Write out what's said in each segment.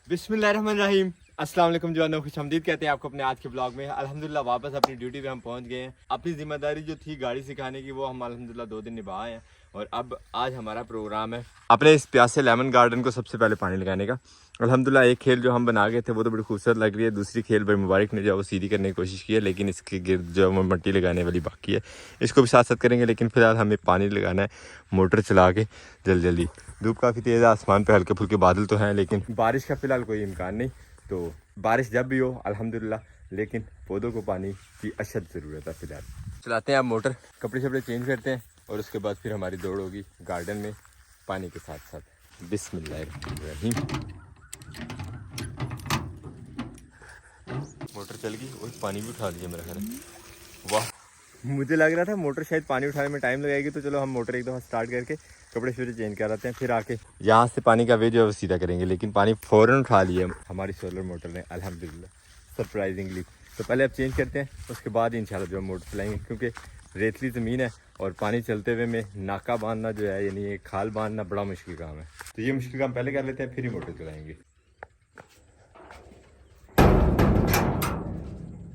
बिस्मिल्लाहिर्रहमानिर्रहीम। अस्सलाम वालेकुम जवानों, खुशआमदीद कहते हैं आपको अपने आज के ब्लॉग में। अल्हम्दुलिल्लाह वापस अपनी ड्यूटी पे हम पहुंच गए हैं। अपनी जिम्मेदारी जो थी गाड़ी सिखाने की वो हम अल्हम्दुलिल्लाह 2 दिन निभाए हैं और अब आज हमारा प्रोग्राम है अपने इस प्यासे लेमन गार्डन को सबसे पहले पानी लगाने का। अल्हम्दुलिल्लाह एक खेल जो हम बना गए थे वो तो बड़ी खूबसूरत लग रही है, दूसरी खेल भाई मुबारक ने जो वो सीधी करने की कोशिश की है, लेकिन इसके गिर्द जो मट्टी लगाने वाली बाकी है, इसको भी साथ साथ करेंगे। लेकिन फिलहाल हमें पानी लगाना है मोटर चला के जल्दी जल्दी। धूप काफ़ी तेज़ है, आसमान पे हल्के फुल्के बादल तो हैं लेकिन बारिश का फिलहाल कोई इम्कान नहीं। तो बारिश जब भी हो अल्हम्दुलिल्लाह, लेकिन पौधों को पानी की अशद ज़रूरत है। फिलहाल चलाते हैं आप मोटर, कपड़े शपड़े चेंज करते हैं और उसके बाद फिर हमारी दौड़ होगी गार्डन में पानी के साथ साथ। बिस्मिल्लाहिर्रहमानिर्रहीम। मोटर चल गई और पानी भी उठा लिया मेरा ख्याल है। वाह, मुझे लग रहा था मोटर शायद पानी उठाने में टाइम लगाएगी, तो चलो हम मोटर एक दफ़ा स्टार्ट करके कपड़े शपड़े चेंज कराते हैं, फिर आके यहाँ से पानी का वे जो है वो सीधा करेंगे। लेकिन पानी फ़ौरन उठा लिया हमारी सोलर मोटर ने अल्हम्दुलिल्लाह सरप्राइजिंगली। तो पहले अब चेंज करते हैं, उसके बाद इंशाल्लाह जो हम मोटर चलाएंगे, क्योंकि रेतली ज़मीन है और पानी चलते हुए में नाका बांधना जो है यानी एक खाल बांधना बड़ा मुश्किल काम है। तो ये मुश्किल काम पहले कर लेते हैं, फिर ही मोटर चलाएँगे।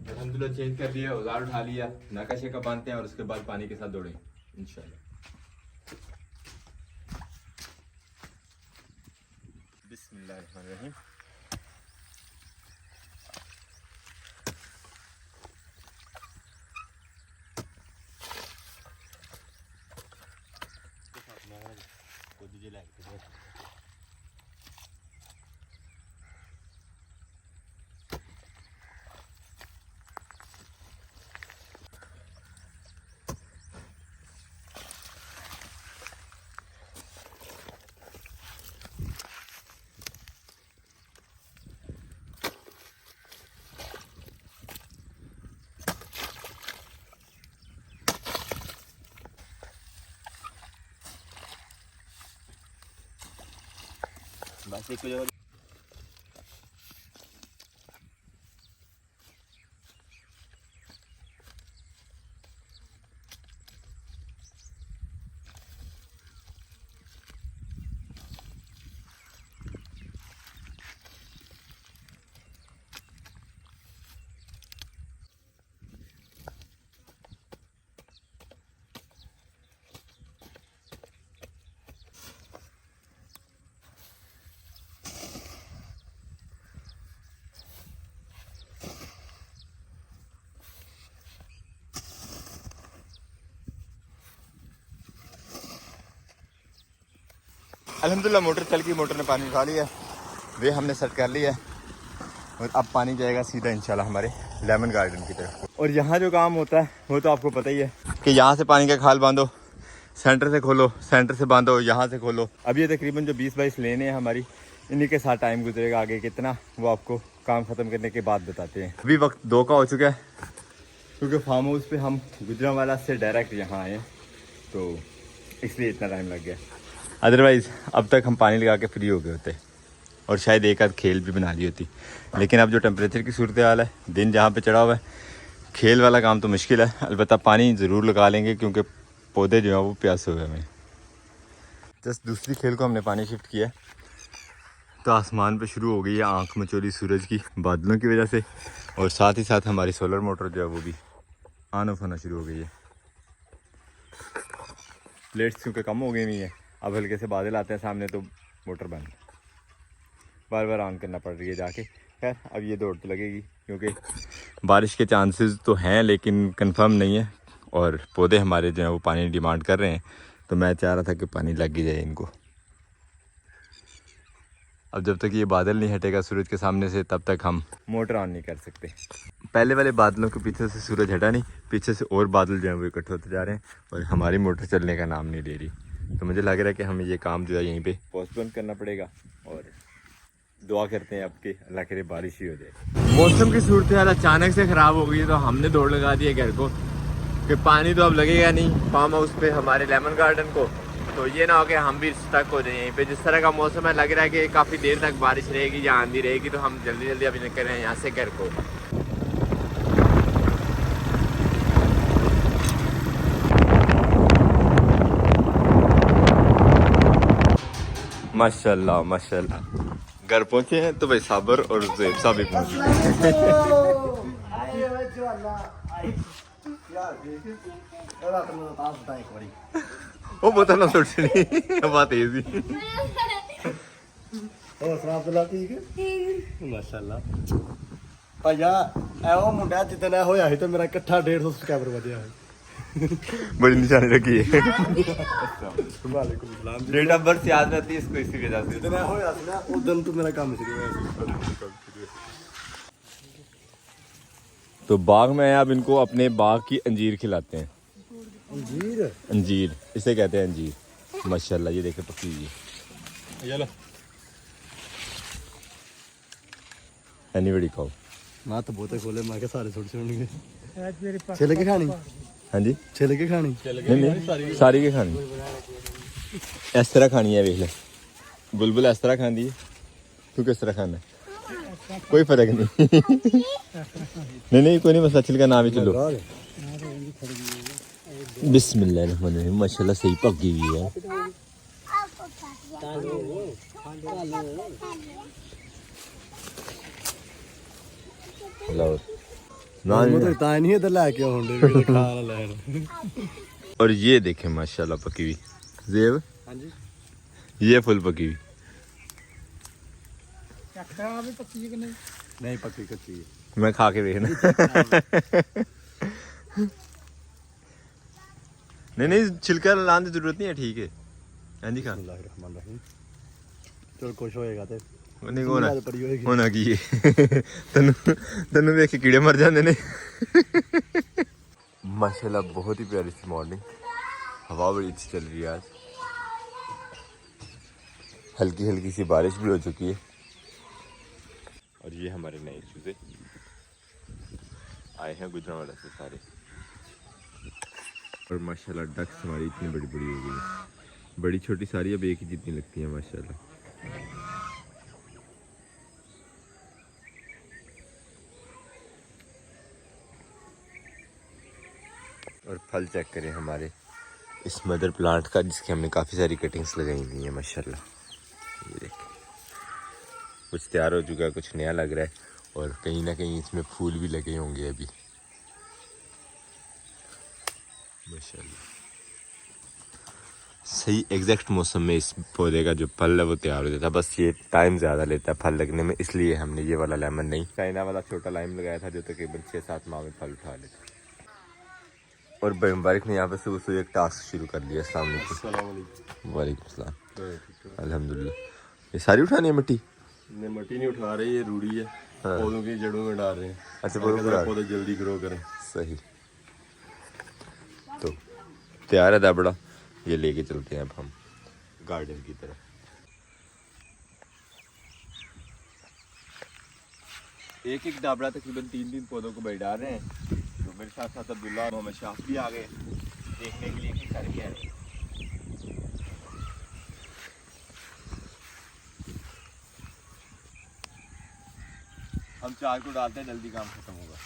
अल्हम्दुलिल्लाह चेंज कर दिया, औजार उठा लिया, नाका शेका बांधते हैं और उसके बाद पानी के साथ दौड़ेंगे इंशाल्लाह। बिस्मिल्लाहिर्रहमानिर्रहीम। बस एक जगह अल्हम्दुलिल्लाह मोटर चल गई, मोटर ने पानी उठा लिया, वे हमने सेट कर लिया है और अब पानी जाएगा सीधा इंशाल्लाह हमारे लेमन गार्डन की तरफ। और यहाँ जो काम होता है वो तो आपको पता ही है कि यहाँ से पानी का खाल बांधो, सेंटर से खोलो, सेंटर से बांधो, यहाँ से खोलो। अब ये तकरीबन जो 20-22 लेने हैं हमारी, इन्हीं के साथ टाइम गुजरेगा, आगे कितना वो आपको काम ख़त्म करने के बाद बताते हैं। अभी वक्त 2 का हो चुका है, क्योंकि फार्म हाउस पे हम गुजरांवाला से डायरेक्ट यहाँ आए हैं, तो इसलिए इतना टाइम लग गया। अदरवाइज़ अब तक हम पानी लगा के फ्री हो गए होते और शायद एक आध खेल भी बना ली होती। लेकिन अब जो टेम्परेचर की सूरत हाल है, दिन जहाँ पे चढ़ा हुआ है, खेल वाला काम तो मुश्किल है। अलबत्ता पानी ज़रूर लगा लेंगे क्योंकि पौधे जो हैं वो प्यासे हुए हमें। जस्ट दूसरी खेल को हमने पानी शिफ्ट किया, तो आसमान पे शुरू हो गई है आँख मचोली सूरज की बादलों की वजह से, और साथ ही साथ हमारी सोलर मोटर जो है वो भी ऑन ऑफ होना शुरू हो गई है। प्लेट्स क्योंकि कम हो गई हुई है, अब हल्के से बादल आते हैं सामने तो मोटर बंद, बार बार ऑन करना पड़ रही है जाके। खैर अब ये दौड़ तो लगेगी, क्योंकि बारिश के चांसेस तो हैं लेकिन कंफर्म नहीं है, और पौधे हमारे जो हैं वो पानी डिमांड कर रहे हैं, तो मैं चाह रहा था कि पानी लग ही जाए इनको। अब जब तक ये बादल नहीं हटेगा सूरज के सामने से, तब तक हम मोटर ऑन नहीं कर सकते। पहले वाले बादलों के पीछे से सूरज हटा नहीं, पीछे से और बादल जो हैं वो इकट्ठे होते जा रहे हैं और हमारी मोटर चलने का नाम नहीं ले रही। तो मुझे लग रहा है कि हमें ये काम जो है यहीं पे पोस्टपोन करना पड़ेगा, और दुआ करते हैं आपके अल्लाह करे बारिश ही हो जाए। मौसम की सूरत हाल अचानक से ख़राब हो गई है, तो हमने दौड़ लगा दी है घर को कि पानी तो अब लगेगा नहीं फार्म हाउस पे हमारे लेमन गार्डन को, तो ये ना हो कि हम भी स्टक हो जाए यहीं पे। जिस तरह का मौसम है, लग रहा है कि काफ़ी देर तक बारिश रहेगी या आंधी रहेगी, तो हम जल्दी जल्दी अभी निकल रहे हैं यहाँ से घर को। माशाल्लाह माशाल्लाह, घर पहुंचे हैं तो भाई साबर और ज़ेब साहब भी पहुंच गए। वो बोतल ना सुटनी बात इजी। ਹੋਰ ਸੁਣਾ ਅਬਦੁੱਲਾ ਠੀਕ ਹੈ ਮਾਸ਼ਾਅੱਲਾ ਭਾਈਆ ਇਹੋ ਮੁੰਡਾ ਜਿੱਦਣ ਇਹ ਹੋਇਆ ਸੀ ਤੇ ਮੇਰਾ ਇਕੱਠਾ 150 ਸਬਸਕ੍ਰਾਈਬਰ ਵਧਿਆ ਸੀ बड़ी निशानी रखी है। ਵਾਲੇਕੁਮ ਸਲਾਮ डेट ऑफ बर्थ याद रहती है इसको इसी वजह से। ਜਿੱਦਣ ਇਹ ਹੋਇਆ ਸੀ ਨਾ ਉਦੋਂ ਤੋਂ ਮੇਰਾ ਕੰਮ ਸ਼ੁਰੂ ਹੋਇਆ ਸੀ। तो बाग में अब इनको अपने बाग की अंजीर खिलाते हैं। ਅੰਜੀਰ अंजीर इसे कहते हैं अंजीर। माशाल्लाह ये देखे पकी हुई है। ਚਲੋ एनी बड़ी खाओ। ਮੈਂ ਤਾਂ ਬਹੁਤੇ ਖੋਲੇ ਮੈਂ ਕਿਹਾ ਸਾਰੇ ਥੋੜੀ ਸੁਣਨਗੇ ਛਿੱਲ ਕੇ ਖਾਣੀ हाँ जी ਛਿੱਲ ਕੇ ਖਾਣੀ नहीं नहीं सारी के खानी इस तरह खानी है देख ले बुलबुल इस तरह खानी है तू किस तरह खाना है कोई फर्क नहीं नहीं कोई नहीं मसला छिलका ना भी चलो बिस्मिल्लाहिर्रहमानिर्रहीम माशाल्लाह सही पकी हुई है लो ना ਮੈਂ ਤਾਂ ਤਾਂ ਨਹੀਂ ਇੱਧਰ ਲੈ ਕੇ ਆਉਂਦੇ ਵੀ ਖਾ ਨਾ ਲੈਣ और ये देखें माशाल्लाह पकी हुई ज़ेब ਹਾਂਜੀ ये फुल पकी हुई ਨਹੀਂ ਪੱਕੀ ਕੱਚੀ ਹੈ मैं खा के देखना नहीं छिलका लाने की जरूरत नहीं है ठीक है हाँ जी खा बिस्मिल्लाहिर्रहमानिर्रहीम चल कुछ होएगा ते नहीं होना पड़ी होएगी होना की है तेन देख के कीड़े मर जाते ने माशाल्लाह बहुत ही प्यारी सी मॉर्निंग हवा बड़ी अच्छी चल रही है आज हल्की हल्की सी बारिश भी हो चुकी है और ये हमारे नए चूजे आए हैं गुजरांवाला से सारे और माशाल्लाह डक्स हमारी इतनी बड़ी बड़ी हो गई है बड़ी छोटी सारी अब एक ही जितनी लगती है माशाल्लाह और फल चेक करें हमारे इस मदर प्लांट का जिसकी हमने काफ़ी सारी कटिंग्स लगाई हुई हैं माशाल्लाह ये देखें कुछ तैयार हो चुका है कुछ नया लग रहा है और कहीं ना कहीं इसमें फूल भी लगे होंगे अभी माशाल्लाह सही एग्जैक्ट मौसम में इस पौधे का जो फल है वो तैयार हो जाता है बस ये टाइम ज़्यादा लेता है फल लगने में इसलिए हमने ये वाला लेमन नहीं चाइना वाला छोटा लाइम लगाया था जो तकरीबन 6-7 माह में फल उठा लेता और मुबारक ने यहाँ पे सुबह सुबह एक टास्क शुरू कर लिया सामने से वालेकुम सलाम अल्हम्दुलिल्लाह ये सारी उठानी है मिट्टी ने मट्टी नहीं उठा रही ये रूढ़ी है पौधों की जड़ों में डाल रहे हैं अच्छा पौधे जल्दी ग्रो करें सही तो तैयार है दाबड़ा ये लेके चलते हैं अब हम गार्डन की तरफ एक एक दाबड़ा तकरीबन 3 पौधों को बैठ डाल रहे हैं तो मेरे साथ साथ अब्दुल्ला और मोहम्मद शाह भी आ गए देखने के लिए कि कर क्या है हम चार को डालते हैं जल्दी काम खत्म होगा।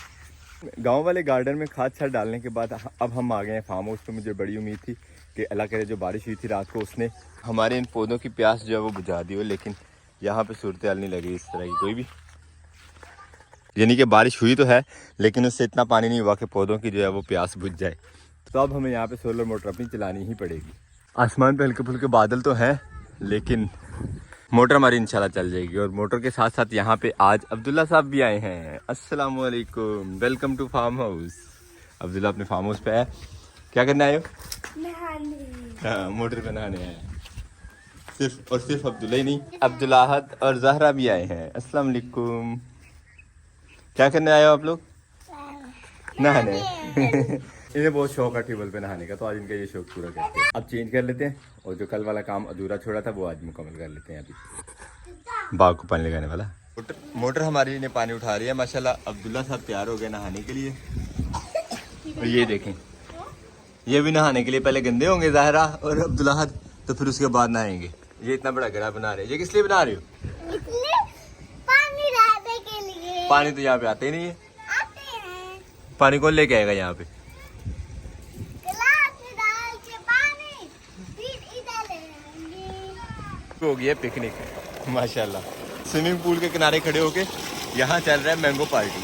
गांव वाले गार्डन में खाद छाद डालने के बाद अब हम आ गए हैं फार्म हाउस पे। मुझे बड़ी उम्मीद थी कि अल्लाह करे जो बारिश हुई थी रात को उसने हमारे इन पौधों की प्यास जो है वो बुझा दी हो, लेकिन यहाँ पे सूरत हाल नहीं लगी इस तरह की कोई भी, यानी कि बारिश हुई तो है लेकिन उससे इतना पानी नहीं हुआ कि पौधों की जो है वो प्यास बुझ जाए। तो अब हमें यहाँ पे सोलर मोटर अपनी चलानी ही पड़ेगी। आसमान पे हल्के फुल्के बादल तो हैं लेकिन मोटर हमारी इंशाल्लाह चल जाएगी। और मोटर के साथ साथ यहाँ पे आज अब्दुल्ला साहब भी आए हैं। अस्सलाम वालेकुम, welcome to farm house. Abdullah अपने फार्म हाउस पे है, क्या करने आए हो? नहाने। हाँ, मोटर पे नहाने आए। सिर्फ और सिर्फ अब्दुल्ला ही नहीं, अब्दुल्लाहद और जहरा भी आए हैं। अस्सलाम वालेकुम। क्या करने आए हो आप लोग? नहाने। इन्हें बहुत शौक है ट्यूबवेल पे नहाने का, तो आज इनका ये शौक पूरा करते हैं। अब चेंज कर लेते हैं और जो कल वाला काम अधूरा छोड़ा था वो आज मुकम्मल कर लेते हैं। अभी बाग को पानी लगाने वाला मोटर हमारी ने पानी उठा रही है माशाल्लाह। अब्दुल्ला साहब तैयार हो गए नहाने के लिए। और ये देखें, ये भी नहाने के लिए पहले गंदे होंगे ज़ाहिरा और अब्दुल्ला, तो फिर उसके बाद नहाएंगे। ये इतना बड़ा गड़ा बना रहे हैं, ये किस लिए बना रहे हो? पानी लाने के लिए। पानी तो यहाँ पे आते ही नहीं है। आते हैं। पानी कौन लेके आएगा यहाँ पे? गिलास में डाल के पानी फिर इधर ले आएंगे। हो गई है पिकनिक माशाल्लाह। स्विमिंग पूल के किनारे खड़े होके यहाँ चल रहा है मैंगो पार्टी।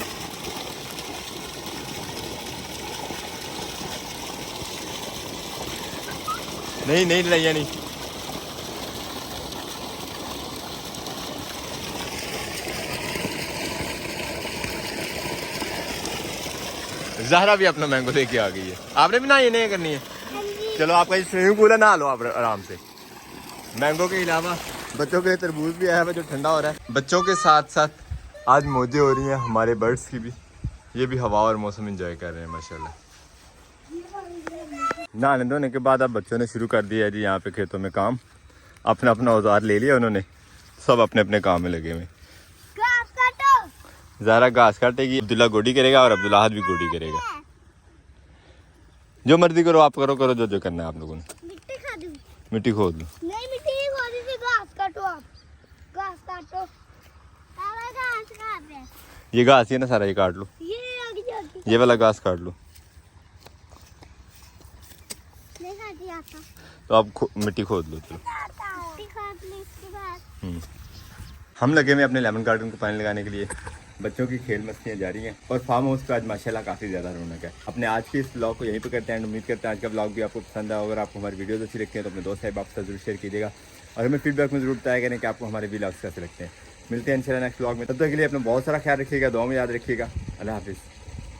नहीं नहीं लड़ाइया नहीं। ज़हरा भी अपना मैंगो लेके आ गई है। आपने भी ना ये नहीं करनी है। चलो आपका ये स्विमिंग पूल है, नहा लो आप आराम से। मैंगो के अलावा बच्चों के लिए तरबूज भी आया है जो ठंडा हो रहा है। बच्चों के साथ साथ आज मौजें हो रही हैं हमारे बर्ड्स की भी। ये भी हवा और मौसम एंजॉय कर रहे हैं माशाल्लाह। नहाने धोने के बाद अब बच्चों ने शुरू कर दिया है जी यहाँ पे खेतों में काम। अपना अपना औजार ले लिया उन्होंने, सब अपने अपने काम में लगे हुए। घास काटो। ज़ारा घास काटेगी, अब्दुल्ला गोडी करेगा और अब्दुल्ला हाथ भी गोडी करेगा। जो मर्जी करो आप, करो करो जो जो करना है आप लोगों ने। मिट्टी खा दूं? मिट्टी खोद लो। नहीं मिट्टी नहीं खोदी थी, घास काटो आप। घास काटो। पापा घास कहाँ पे है? ये घास है ना सारा, ये काट लो। ये आगे जाके ये वाला घास काट लो। नहीं खाती आता। तो आप मिट्टी खोद लो। चलो मिट्टी खाद ली इसके बाद। हम लगे हुए अपने लेमन गार्डन को पानी लगाने के लिए। बच्चों की खेल मस्तियाँ जारी हैं और फार्म हाउस पे आज माशाल्लाह काफ़ी ज़्यादा रौनक है। अपने आज के इस ब्लॉग को यहीं पे करते हैं। उम्मीद करते हैं आज का ब्लॉग भी आपको पसंद आया। अगर आपको हमारी वीडियोस अच्छी लगती हैं तो अपने दोस्त साहब आपके साथ जरूर शेयर कीजिएगा और हमें फीडबैक में जरूर बताया करें कि आपको हमारे व्लॉग्स कैसे लगते हैं। मिलते हैं इंशाल्लाह नेक्स्ट ब्लॉग में। तब तक के लिए अपना बहुत सारा ख्याल रखिएगा, दुआ में याद रखिएगा। अल्लाह हाफिज़।